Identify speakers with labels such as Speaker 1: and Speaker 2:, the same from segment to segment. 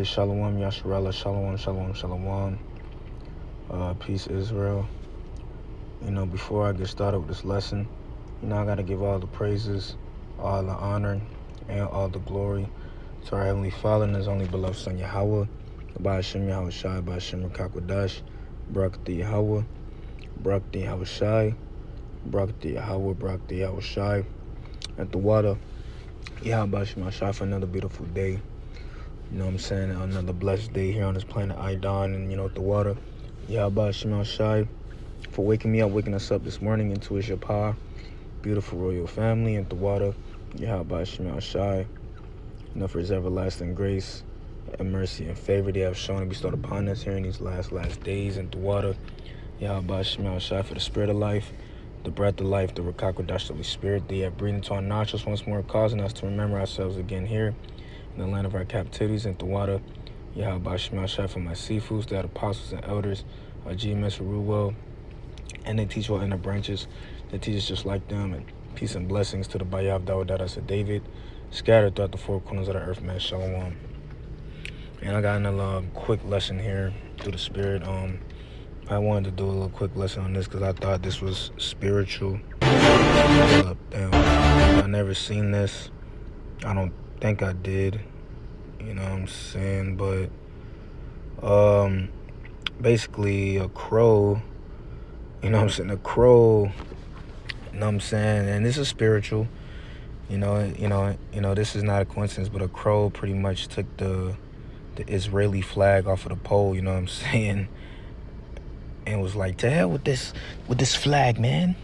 Speaker 1: Hey, Shalom, Yasharella, Shalom, Shalom, Shalom. Peace, Israel. Before I get started with this lesson, I got to give all the praises, all the honor, and all the glory to our Heavenly Father and His only beloved Son, Yahweh, by Hashem Yahweh Shai, by Hashem Rakakwadash, Barakati Yahweh, Barakati Yahweh Shai, Barakati Yahweh, Barakati Yahweh Shai, at the water, Yahweh Hashem Shai, for another beautiful day. Another blessed day here on this planet Idon, and at the water, Yahweh Hashem Shai, for waking us up this morning into His Yapah, beautiful royal family, and the water, Yahweh Hashem Shai, for His everlasting grace and mercy and favor they have shown and bestowed upon us here in these last days, and the water, Yahweh Hashem Shai, for the spirit of life, the breath of life, the Rakakwadash, the Holy Spirit they have breathed into our nostrils once more, causing us to remember ourselves again here in the land of our captivities, and the water, Yahweh Hashem Shai, for my seafoods, that apostles and elders, GMS Ruwell, and they teach all inner branches. They teach us just like them, and peace and blessings to the Bayav Dawodadas of David, scattered throughout the four corners of the earth, man. Shalom. And I got another quick lesson here through the Spirit. I wanted to do a little quick lesson on this because I thought this was spiritual. Damn, I never seen this. I don't think I did. You know what I'm saying? But basically a crow, a crow, and this is spiritual. This is not a coincidence, but a crow pretty much took the Israeli flag off of the pole, and was like, to hell with this flag, man.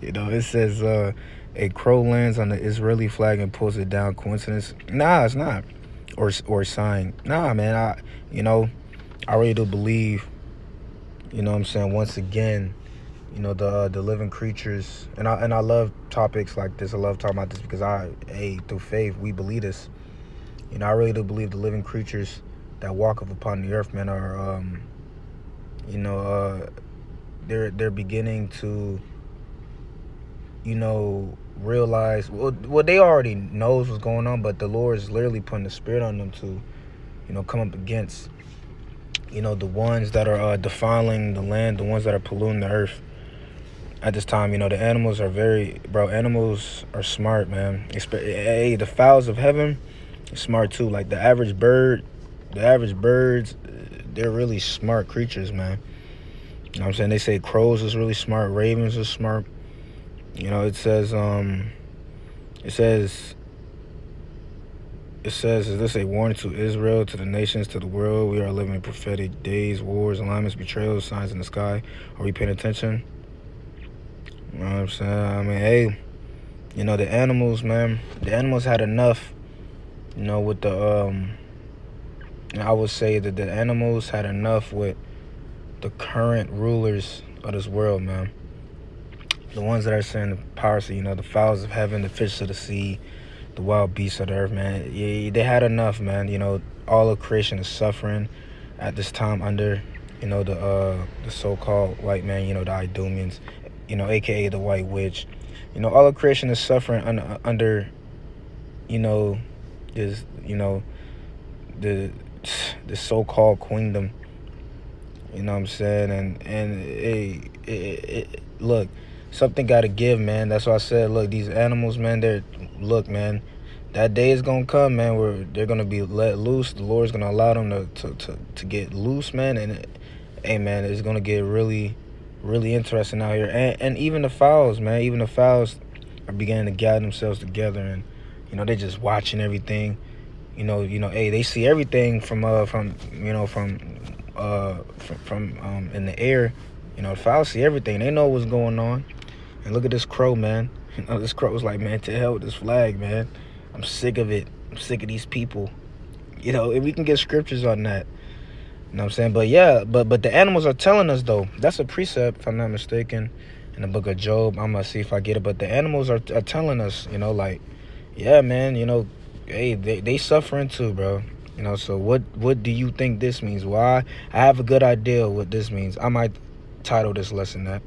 Speaker 1: It says a crow lands on the Israeli flag and pulls it down. Coincidence? Nah, it's not. Or a sign. Nah, man. I really do believe, once again, the living creatures, and I love topics like this. I love talking about this because through faith, we believe this. I really do believe the living creatures that walk upon the earth, man, are, they're beginning to, realize, well, they already knows what's going on, but the Lord is literally putting the Spirit on them to, come up against, the ones that are defiling the land, the ones that are polluting the earth. At this time, the animals are animals are smart, man. Hey, the fowls of heaven are smart too. Like the average birds, they're really smart creatures, man. You know what I'm saying? They say crows is really smart, ravens are smart. It says, is this a warning to Israel, to the nations, to the world? We are living in prophetic days, wars, alignments, betrayals, signs in the sky. Are we paying attention? You know what I'm saying? Hey, the animals, man. The animals had enough, with the, I would say that the animals had enough with the current rulers of this world, man. The ones that are saying the powers, the fowls of heaven, the fish of the sea, the wild beasts of the earth, man. Yeah, they had enough, man. All of creation is suffering at this time under, the so-called white man, the Idumeans, aka the white witch. All of creation is suffering under, this, the so-called queendom. You know what I'm saying? And look, something got to give, man. That's why I said, look, these animals, man, man, that day is going to come, man, where they're going to be let loose. The Lord's going to allow them to get loose, man. And, hey, man, it's going to get really, really interesting out here. And even the fowls, man, the fowls are beginning to gather themselves together. And, they're just watching everything. Hey, they see everything from in the air. The fowls see everything. They know what's going on. And look at this crow, man. This crow was like, man, to hell with this flag, man. I'm sick of it. I'm sick of these people. If we can get scriptures on that. You know what I'm saying? But yeah, but the animals are telling us, though. That's a precept, if I'm not mistaken, in the book of Job. I'm going to see if I get it. But the animals are telling us, like, yeah, man, hey, they suffering too, bro. So what do you think this means? Why? I have a good idea what this means. I might title this lesson that.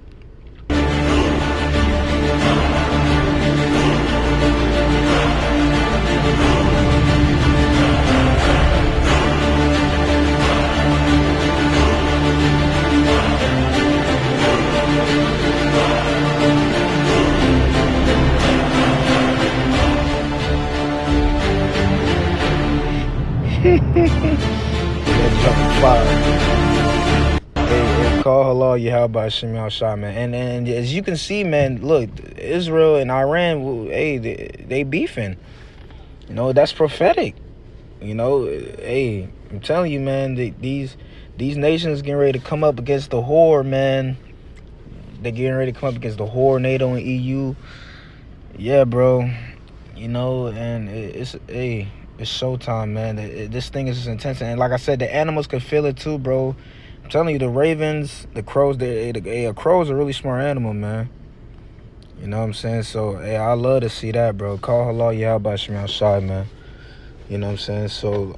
Speaker 1: Allah, Yahweh Hashem Shah, man. And as you can see, man, look, Israel and Iran, hey, they beefing. You know, that's prophetic. You know, hey, I'm telling you, man, these nations getting ready to come up against the whore, man. They're getting ready to come up against the whore, NATO and EU. Yeah, bro. You know, and it's showtime, man. This thing is just intense. And like I said, the animals can feel it too, bro. I'm telling you, the ravens, the crows, a crow's a really smart animal, man. You know what I'm saying? So, hey, I love to see that, bro. Call halal Yahweh Shema Shai, man. You know what I'm saying? So,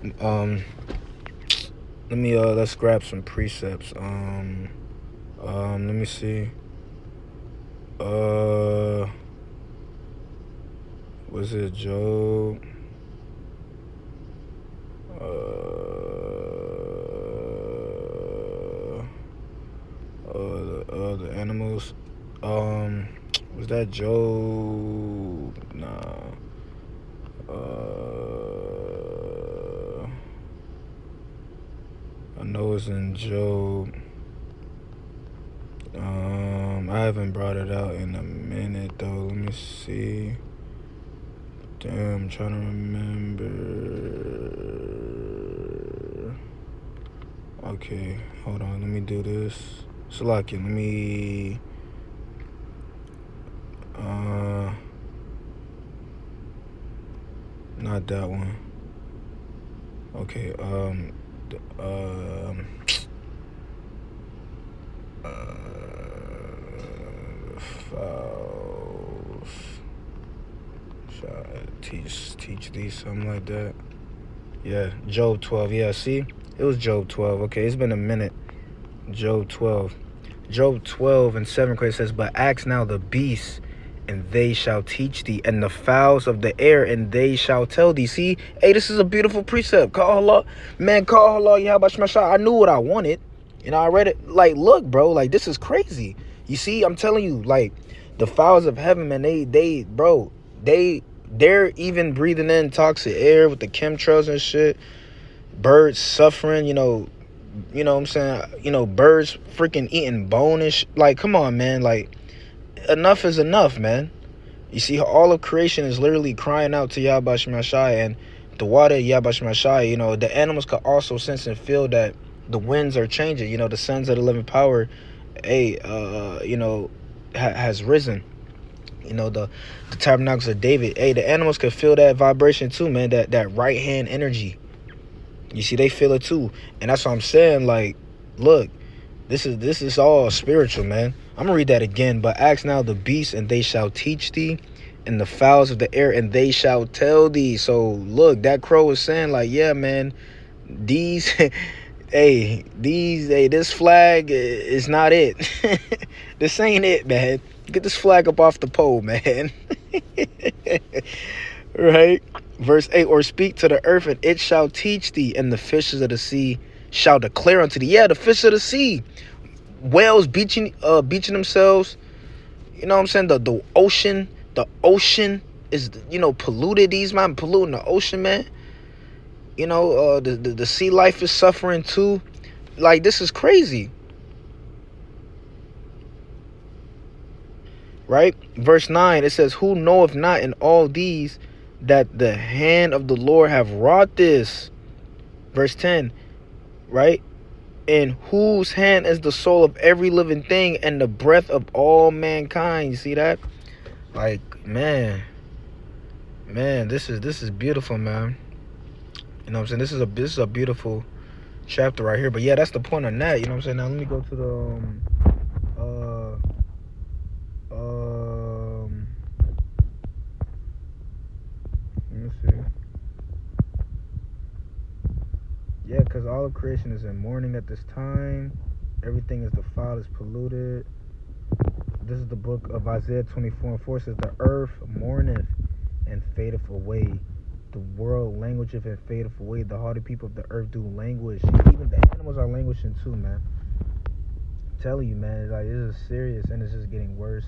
Speaker 1: let me, let's grab some precepts. Let me see. Was it Job? The animals. Was that Job? Nah. I know it's in Job. I haven't brought it out in a minute though. Let me see. Damn, I'm trying to remember. Okay, hold on. Let me do this. Salaki, let me. Not that one. Okay, fouls. Should I teach these, something like that? Yeah, Job 12. Yeah, see? It was Job 12. Okay, it's been a minute. Job 12. Job 12 and 7 says, but ask now the beasts, and they shall teach thee, and the fowls of the air, and they shall tell thee. See, hey, this is a beautiful precept. Call Allah, man, call Allah, Yahweh Shema Shah. I knew what I wanted. You know, I read it. Like, look, bro, like, this is crazy. You see, I'm telling you, like, the fowls of heaven, man, they're even breathing in toxic air with the chemtrails and shit. Birds suffering, you know what I'm saying? You know, birds freaking eating bone and like, come on, man. Like, enough is enough, man. You see, all of creation is literally crying out to Yahweh Shema Shai, and the water Yahweh Shema Shai. You know, the animals could also sense and feel that the winds are changing. You know, the sons of the living power, you know, has risen. You know, the tabernacles of David. Hey, the animals could feel that vibration too, man. That right hand energy. You see, they feel it too. And that's what I'm saying. Like, look, this is all spiritual, man. I'm gonna read that again. But ask now the beasts, and they shall teach thee, and the fowls of the air, and they shall tell thee. So look, that crow is saying, like, yeah, man, these this flag is not it. This ain't it, man. Get this flag up off the pole, man. Right? Verse 8, or speak to the earth, and it shall teach thee, and the fishes of the sea shall declare unto thee. Yeah, the fish of the sea. Whales beaching themselves. You know what I'm saying? The ocean is, you know, polluted. These man polluting the ocean, man. You know, the sea life is suffering too. Like, this is crazy. Right? Verse 9, it says, who knoweth not in all these that the hand of the Lord have wrought this? Verse 10, right? In whose hand is the soul of every living thing, and the breath of all mankind. You see that? Like, man, this is beautiful, man. You know what I'm saying? This is a beautiful chapter right here. But yeah, that's the point on that. You know what I'm saying? Now let me go to the let me see. Yeah, because all of creation is in mourning at this time. Everything is defiled, is polluted. This is the book of Isaiah 24:4. It says, the earth mourneth and fadeth away. The world languisheth and fadeth away. The hardy people of the earth do languish. Even the animals are languishing too, man. I'm telling you, man, like, this is serious, and it's just getting worse.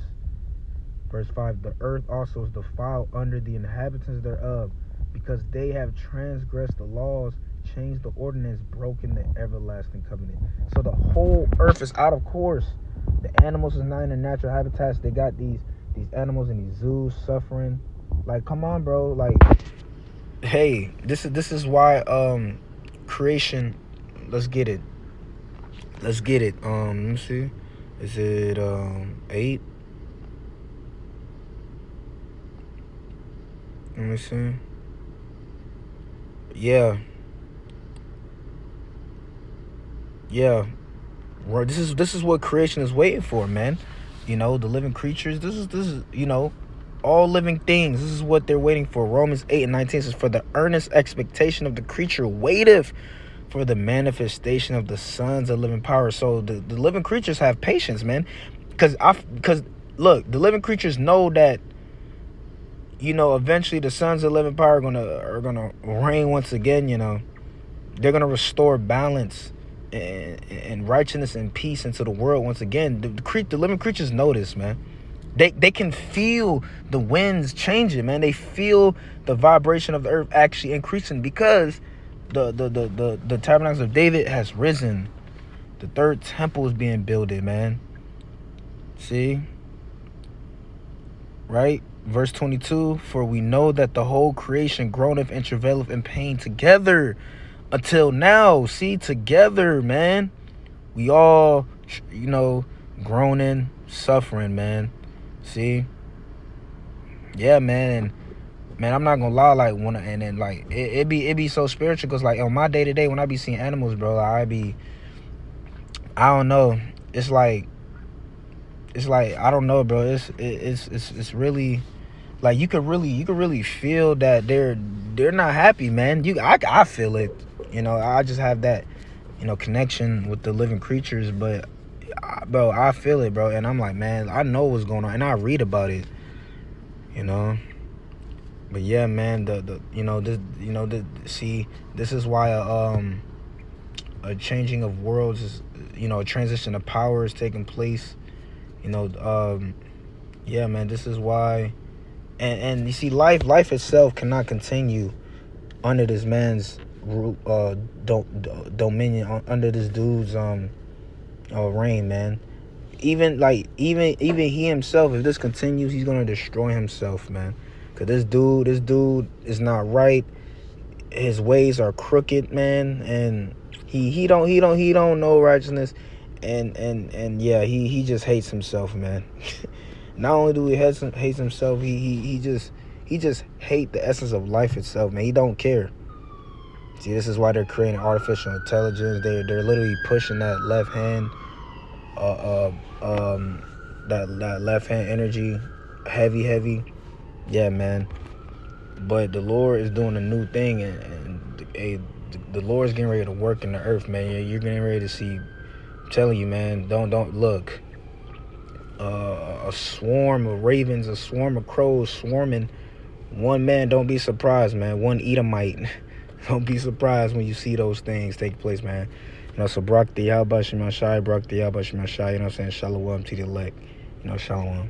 Speaker 1: Verse 5, the earth also is defiled under the inhabitants thereof, because they have transgressed the laws, changed the ordinance, broken the everlasting covenant. So the whole earth is out of course. The animals is not in their natural habitats. They got these animals in these zoos suffering. Like, come on, bro. Like, hey, this is why creation. Let's get it. Let me see. Is it 8? Let me see. Yeah. Well, this is what creation is waiting for, man. The living creatures. This is all living things. This is what they're waiting for. Romans 8:19 says, "For the earnest expectation of the creature waiteth for the manifestation of the sons of living power." So the living creatures have patience, man. Because look, the living creatures know that eventually the sons of living power are gonna reign once again. They're gonna restore balance and righteousness and peace into the world once again. The living creatures know this, man. They can feel the winds changing, man. They feel the vibration of the earth actually increasing because the tabernacles of David has risen. The third temple is being builded, man. See? Right? Verse 22, "For we know that the whole creation groaneth and travaileth in pain together until now." See, together, man. We all, groaning, suffering, man. See? Yeah, man. And man, I'm not gonna lie, like it be so spiritual, because like on my day-to-day when I be seeing animals, bro, I don't know. It's like I don't know, bro. It's really like you could really feel that they're not happy, man. I feel it. I just have that connection with the living creatures, but bro, I feel it, bro. And I'm like, man, I know what's going on, and I read about it. But yeah, man, see, this is why a changing of worlds is, a transition of power is taking place. Yeah, man, this is why. And you see, life itself cannot continue under this man's dominion, under this dude's reign, man. Even he himself, if this continues, he's gonna destroy himself, man. Cause this dude is not right. His ways are crooked, man, and he don't know righteousness, and yeah, he just hates himself, man. Not only do he hates himself, he just hate the essence of life itself, man. He don't care. See, this is why they're creating artificial intelligence. They're literally pushing that left hand, that left hand energy, heavy. Yeah, man. But the Lord is doing a new thing, and the Lord's getting ready to work in the earth, man. You're getting ready to see. I'm telling you, man. Don't look. A swarm of ravens, a swarm of crows swarming one man. Don't be surprised, man. One Edomite. Don't be surprised when you see those things take place, man. So Barak the Yahweh Shema Shai, Barak the Yahweh Shema Shai, you know what I'm saying? Shalom to the elect. Shalom.